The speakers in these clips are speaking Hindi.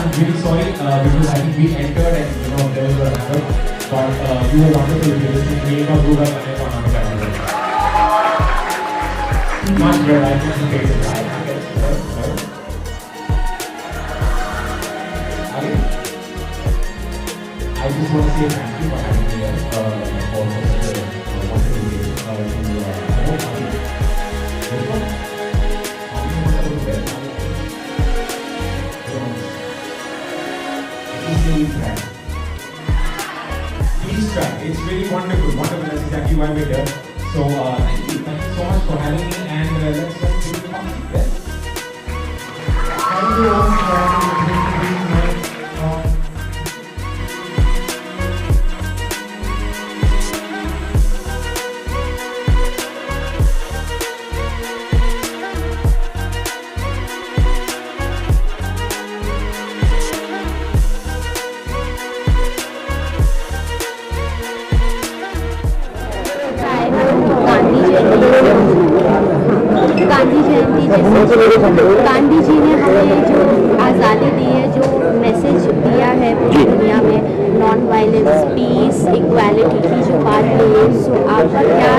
I'm really sorry because I think we entered and there was another, but you were wonderful with this. Really not good at it on our channel. Much better. I think okay, right? I just want to say thank you for having me here for such a wonderful day. Please try. It's really wonderful. That's exactly why we're here. So thank you so much for having me, and let's do the party. Yes. Thank you all for having me. Gandhi ji ने हमें जो आज़ादी दी है, जो मैसेज दिया है पूरी दुनिया में, नॉन वायलेंस, पीस, इक्वालिटी की जो बात है, सो आपका क्या?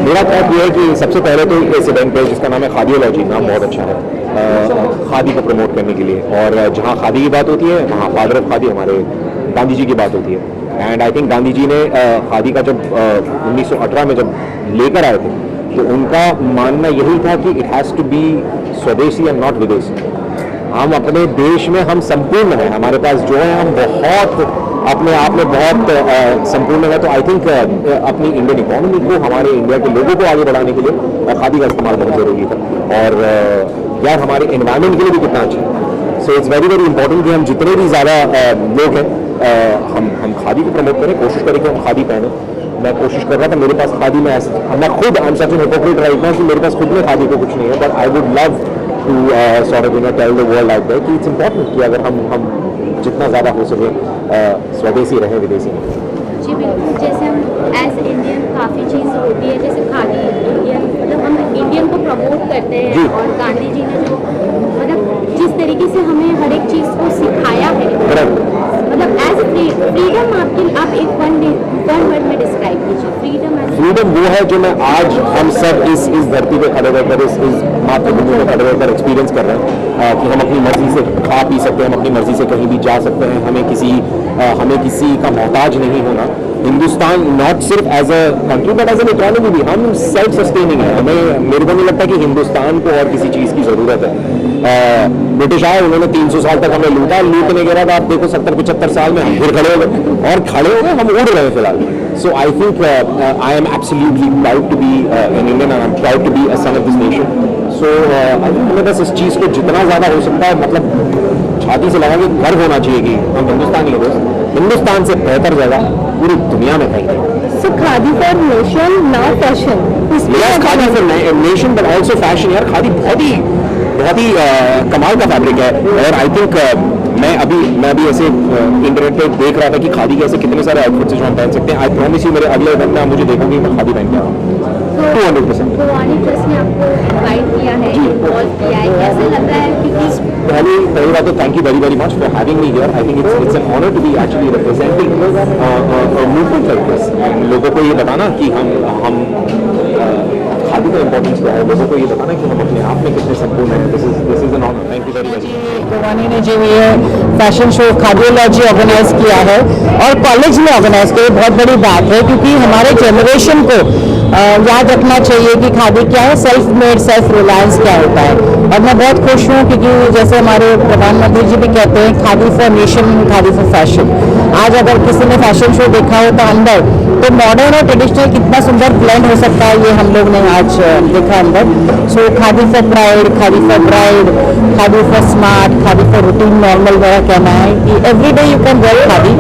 मेरा थॉट ये है कि सबसे पहले तो इस इवेंट पे जिसका नाम है खादियोलॉजी, नाम बहुत अच्छा है, खादी को प्रमोट करने के लिए, और जहाँ खादी की बात होती है वहाँ फादर ऑफ खादी हमारे गांधी जी की बात होती है। And I think Gandhi ji ने खादी का जब 1918 में जब लेकर आए थे तो उनका मानना यही था कि इट हैज़ टू बी स्वदेशी एंड नॉट विदेशी। हम अपने देश में हम संपूर्ण हैं, हमारे पास जो है हम बहुत अपने आप में बहुत संपूर्ण है। तो आई थिंक अपनी इंडियन इकोनॉमी को, हमारे इंडिया के लोगों को आगे बढ़ाने के लिए खादी का इस्तेमाल बहुत ज़रूरी था, और यार हमारे एनवायरनमेंट के लिए भी कितना अच्छा है। So it's very very important कि हम जितने भी ज़्यादा लोग हैं हम खादी को प्रमोट करें, कोशिश करें कि हम खादी पहने। मैं कोशिश कर रहा था, मेरे पास खादी में मैं खुद I am such an hypocrite right now कि मेरे पास खुद में खादी को कुछ नहीं है, but I would love to sort of tell the world out there कि इट्स इंपॉर्टेंट कि अगर हम जितना ज़्यादा हो सके स्वदेशी रहें, विदेशी नहीं। जी बिल्कुल, जैसे हम एज इंडियन काफ़ी चीज़ होती है, जैसे खादी इंडियन, मतलब हम इंडियन को प्रमोट करते हैं, और गांधी जी ने जो मतलब जिस तरीके से हमें हर एक चीज़ को सिखाया है, मतलब एज फ्रीडम आप एक वन वर्ड में डिस्क्राइब कीजिए फ्रीडम वो है जो मैं आज हम सब इस धरती पे खड़े रहकर इस मातृभूमि पे खड़े रहकर एक्सपीरियंस कर रहे हैं कि हम अपनी मर्जी से खा पी सकते हैं, हम अपनी मर्जी से कहीं भी जा सकते हैं, हमें किसी का मोहताज नहीं होना। हिंदुस्तान नॉट सिर्फ as a country but as an economy भी हम सेल्फ सस्टेनिंग है। मेरे को नहीं लगता कि हिंदुस्तान को और किसी चीज़ की ज़रूरत है। ब्रिटिश आए, उन्होंने 300 साल तक हमें लूटने के बाद आप देखो 70-75 साल में हम फिर खड़े हो गए, और खड़े हो गए हम उड़ रहे हैं फिलहाल। So I think I am absolutely proud to be an Indian, I am proud to be a son of this nation. So I think हमें बस इस चीज़ को जितना ज़्यादा हो सकता है, मतलब छाती से लगा के गर्व होना चाहिए कि हम हिंदुस्तानी हैं। हिंदुस्तान से बेहतर जगह पूरी दुनिया में कहीं नहीं। So khadi for nation, not fashion. Khadi for nation but also fashion. यार खादी बहुत ही कमाल का फैब्रिक है, और आई थिंक मैं अभी ऐसे इंटरनेट पे देख रहा था कि खादी के ऐसे कितने सारे आउटफिट्स जो हम पहन सकते हैं। आई प्रॉमिस यू मेरे अगले इवेंट में आप मुझे देखोगे मैं खादी पहन के आ रहा हूँ 200%। तो वानी ट्रस्ट ने आपको इनवाइट किया है, इन्वॉल्व किया है, कैसे लग रहा है? क्योंकि पहली बात तो thank you very very much for having me here. I think it's an honour to be actually representing movement like this, लोगों को ये बताना कि हम खादी का इंपॉर्टेंस क्या है, लोगों को ये बताना कि हम अपने आप में कितने संपूर्ण हैं। This is an honour. Thank you very very. Govani ने जो ये फैशन शो खादियोलॉजी ऑर्गेनाइज किया है और कॉलेज में ऑर्गेनाइज किया, बहुत बड़ी बात है, क्योंकि हमारे जनरेशन को याद रखना चाहिए कि खादी क्या है, सेल्फ मेड, सेल्फ रिलायंस क्या होता है। और मैं बहुत खुश हूँ क्योंकि जैसे हमारे प्रधानमंत्री जी भी कहते हैं khadi for nation, khadi for fashion. आज अगर किसी ने फैशन शो देखा हो तो अंदर तो मॉडर्न और ट्रेडिशनल कितना सुंदर ब्लेंड हो सकता है, ये हम लोग ने आज देखा अंदर। So khadi for pride, khadi for bride, khadi for smart, khadi for routine normal. मेरा कहना है कि every day you can wear khadi,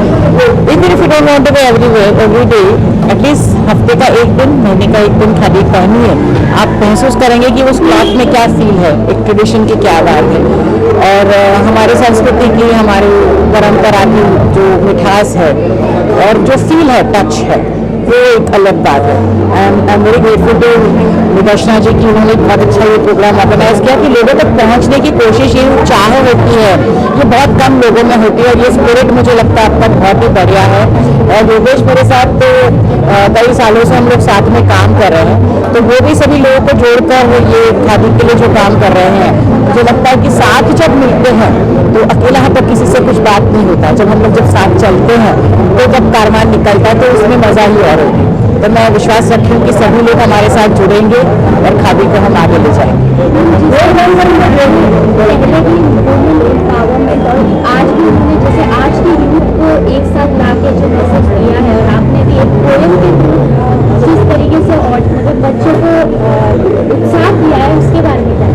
even if you don't want to wear everywhere every day, at least हफ्ते का एक दिन, महीने का एक दिन खादी पहनिए, आप महसूस करेंगे कि उस क्लॉथ में क्या फील है, एक ट्रेडिशन की क्या बात है, और हमारी संस्कृति की, हमारी परंपरा की जो मिठास है और जो फील है, टच है, वो एक अलग बात है। I am very grateful to Vidarshana ji की, उन्होंने बहुत अच्छा ये प्रोग्राम ऑर्गेनाइज किया कि लोगों तक पहुंचने की कोशिश, ये चाह होती है, ये बहुत कम लोगों में होती है और ये स्पिरिट मुझे लगता है अब तक बहुत ही बढ़िया है। और योगेश मेरे साथ तो कई सालों से हम लोग साथ में काम कर रहे हैं, तो वो भी सभी लोगों को जोड़कर ये खादी के लिए जो काम कर रहे हैं, मुझे लगता है कि साथ जब मिलते हैं तो अकेला हाथ तक किसी से कुछ बात नहीं होता। जब हम लोग जब साथ चलते हैं तो जब कारवान निकलता है तो उसमें मजा ही और होगी। तो मैं विश्वास रखती हूँ कि सभी लोग हमारे साथ जुड़ेंगे और खादी को हम आगे ले जाएंगे। आज भी उन्होंने जैसे आज की यूथ को एक साथ ला के जो मैसेज दिया है, और आपने भी एक पोएम के थ्रू जिस तरीके से और मतलब बच्चों को उत्साह दिया है, उसके बारे में क्या?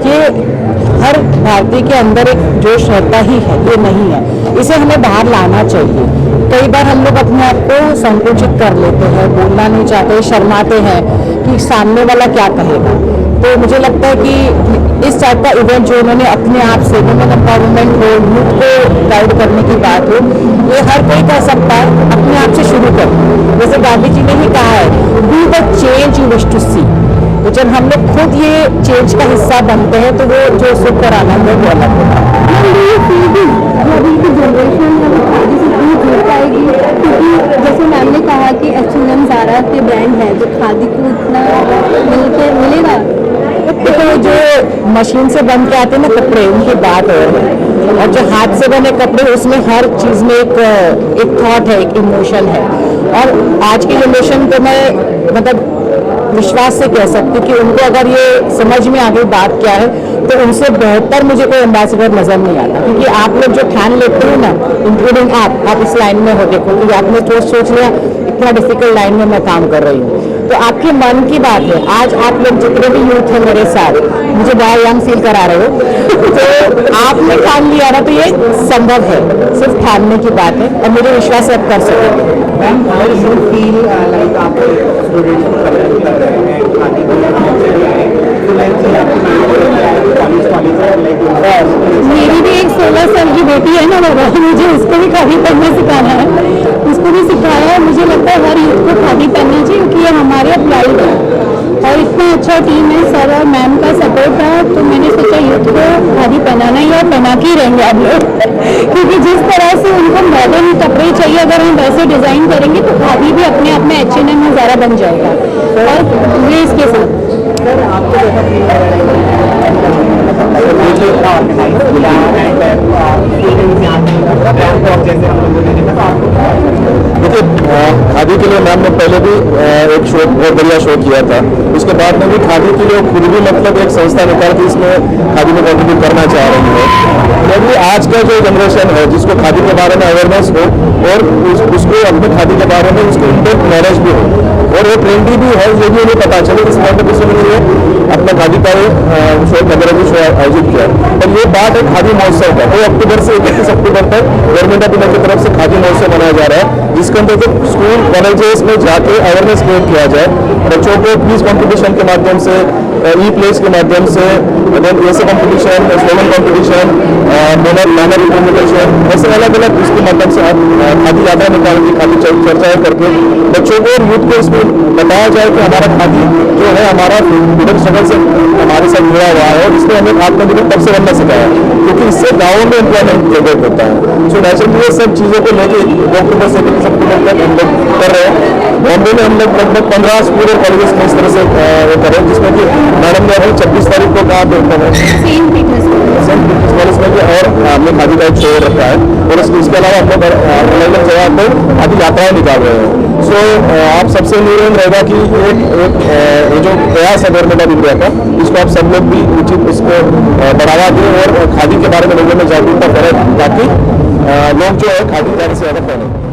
ये हर भारतीय के अंदर एक जोश रहता ही है, ये नहीं है, इसे हमें बाहर लाना चाहिए। कई बार हम लोग अपने आप को संकुचित कर लेते हैं, बोलना नहीं चाहते, शर्माते हैं कि सामने वाला क्या कहेगा। तो मुझे लगता है कि इस टाइप का इवेंट जो उन्होंने अपने आप से वुमेन एम्पावरमेंट हो, यूथ को गाइड करने की बात हो, ये हर कोई कर सकता है, अपने आप से शुरू कर। जैसे गांधी जी ने ही कहा है, be the change you wish to see. तो जब हम लोग खुद ये चेंज का हिस्सा बनते हैं तो वो जो सुख और आनंद है वो अलग होता है। अभी की जनरेशन खादी से दूर जुड़ पाएगी, क्योंकि जैसे मैम ने कहा कि H&M ज़ारा के ब्रांड है, जो खादी को इतना मिलेगा। देखो, जो मशीन से बन के आते हैं ना कपड़े, उनकी बात है, और जो हाथ से बने कपड़े, उसमें हर चीज़ में एक थॉट है, एक इमोशन है। और आज की जनरेशन को मैं मतलब विश्वास से कह सकती कि उनको अगर ये समझ में आ गई बात क्या है, तो उनसे बेहतर मुझे कोई एम्बेसडर नजर नहीं आता। क्योंकि आप लोग जो ठान लेते हो ना, इंक्लूडिंग आप इस लाइन में हो, देखो कि आपने जो सोच लिया इतना डिफिकल्ट लाइन में मैं काम कर रही हूँ, तो आपके मन की बात है। आज आप लोग जितने भी यूथ हैं मेरे साथ, मुझे बड़ा यंग फील करा रहे हो, तो आपने ठान लिया ना, तो ये संभव है, सिर्फ ठानने की बात है, और मुझे विश्वास है आप कर सकेंगे। मेरी भी एक 16 साल की बेटी है ना बाबा, मुझे उसको भी खादी पहनना सिखाना है, उसको भी सिखाया है। मुझे लगता है हर यूथ को खादी पहनना चाहिए, क्योंकि ये हमारे प्राइड है और इतना अच्छा टीम है, सर और मैम का सपोर्ट था, तो मैंने सोचा यूथ को खादी पहनाना ही, और पहना के ही रहेंगे आप लोग क्योंकि जिस तरह से उनको मॉडर्न कपड़े चाहिए, अगर हम वैसे डिज़ाइन करेंगे तो खादी भी अपने आप में H&M में ज़्यादा बन जाएगा। और ये इसके साथ देखिए, खादी के लिए मैम ने पहले भी एक शो, बहुत बढ़िया शो किया था। उसके बाद में भी खादी के लिए खुद भी मतलब एक संस्था निकाल के इसमें खादी में कंट्रीब्यूट करना चाह रही है। क्योंकि आज का जो जनरेशन है, जिसको खादी के बारे में अवेयरनेस हो और उसको अपने खादी के बारे में उसको इनडेप्थ नॉलेज भी हो और वो ट्रेंडी भी है, ये भी उन्हें पता चले। इस कॉम्पिटिशन के लिए अपना खादी का शो वगैरह भी शो आयोजित किया। और ये बात है खादी महोत्सव का, 2 अक्टूबर से 31 अक्टूबर तक गवर्नमेंट ऑफ इंडिया की तरफ से खादी महोत्सव मनाया जा रहा है, जिसके अंदर स्कूल कॉलेजेस में जाके अवेयरनेस क्रिएट किया जाए। बच्चों को क्विज कंपटीशन के माध्यम से, ई प्लेस के माध्यम से, ऐसे competition, slogan competition, banner representation, ऐसे अलग अलग इसके माध्यम से खादी यात्रा निकाल के खादी चर्चाएं करके बच्चों को और यूथ को इसमें बताया जाए कि हमारा खादी जो है हमारा फ्रीडम स्ट्रगल से हमारे साथ जुड़ा हुआ है, और इसमें हमें आत्मनिर्भर तब से बनना सिखाया, क्योंकि इससे गाँवों में एम्प्लॉयमेंट जनरेट होता है। सो नेचुरली ये सब चीज़ों को लेके 2 अक्टूबर से 31 अक्टूबर तक हम लोग कर रहे हैं। बॉम्बे में हम लोग लगभग 15 स्कूल और कॉलेजेस में इस तरह से करें, जिसमें कि मैडम ने अभी 26 तारीख को कहा सेंट पीटर्स कॉलेज में भी और हमने खादी का एक शो रखा है, और इसके अलावा हम लोग अलग अलग जगह पर खादी यात्राएं निकाल रहे हैं। सो आप सबसे निवेदन रहेगा कि ये जो प्रयास है गवर्नमेंट ऑफ इंडिया का, इसको आप सब लोग भी उचित इसको बढ़ावा दें और खादी के बारे में लोगों में जागरूकता करें, ताकि लोग जो है खादी ज़्यादा से ज़्यादा पहने।